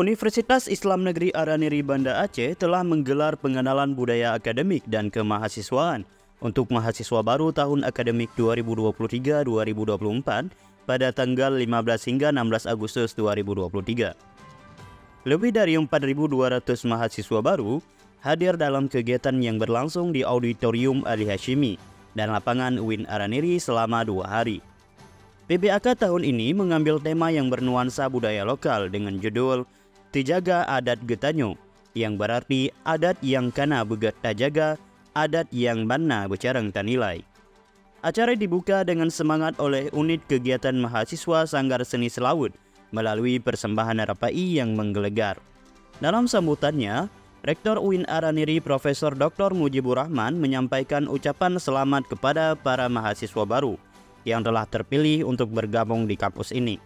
Universitas Islam Negeri Araniri Banda Aceh telah menggelar pengenalan budaya akademik dan kemahasiswaan untuk mahasiswa baru tahun akademik 2023-2024 pada tanggal 15 hingga 16 Agustus 2023. Lebih dari 4.200 mahasiswa baru hadir dalam kegiatan yang berlangsung di Auditorium Ali Hashimi dan lapangan UIN Araniri selama 2 hari. PBAK tahun ini mengambil tema yang bernuansa budaya lokal dengan judul Tijaga Adat Getanyo, yang berarti adat yang kana begat tajaga, adat yang banna becareng tanilai. Acara dibuka dengan semangat oleh unit kegiatan mahasiswa Sanggar Seni Selawut melalui persembahan RPI yang menggelegar. Dalam sambutannya, Rektor UIN Araniri Profesor Dr. Mujibur Rahman menyampaikan ucapan selamat kepada para mahasiswa baru yang telah terpilih untuk bergabung di kampus ini.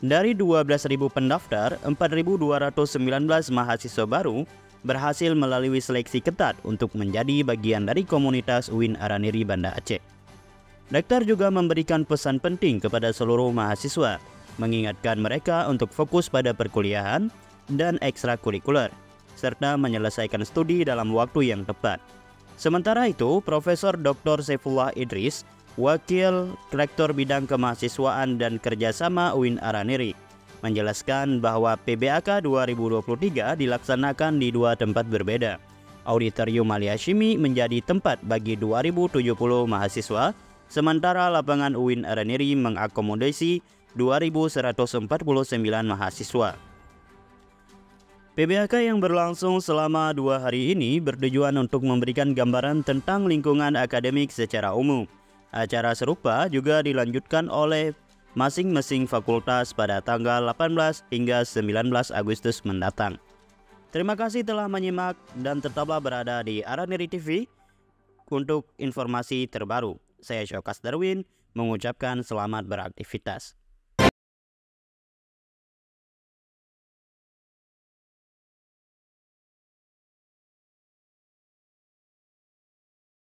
Dari 12.000 pendaftar, 4.219 mahasiswa baru berhasil melalui seleksi ketat untuk menjadi bagian dari komunitas UIN Araniri Banda Aceh. Rektor juga memberikan pesan penting kepada seluruh mahasiswa, mengingatkan mereka untuk fokus pada perkuliahan dan ekstrakurikuler, serta menyelesaikan studi dalam waktu yang tepat. Sementara itu, Profesor Dr. Saifullah Idris, Wakil Rektor Bidang Kemahasiswaan dan Kerjasama UIN Araniri, menjelaskan bahwa PBAK 2023 dilaksanakan di 2 tempat berbeda. Auditorium Ali Hashimi menjadi tempat bagi 2.070 mahasiswa, sementara lapangan UIN Araniri mengakomodasi 2.149 mahasiswa. PBAK yang berlangsung selama 2 hari ini bertujuan untuk memberikan gambaran tentang lingkungan akademik secara umum. Acara serupa juga dilanjutkan oleh masing-masing fakultas pada tanggal 18 hingga 19 Agustus mendatang. Terima kasih telah menyimak dan tetaplah berada di Araniri TV untuk informasi terbaru. Saya Syokas Darwin mengucapkan selamat beraktivitas.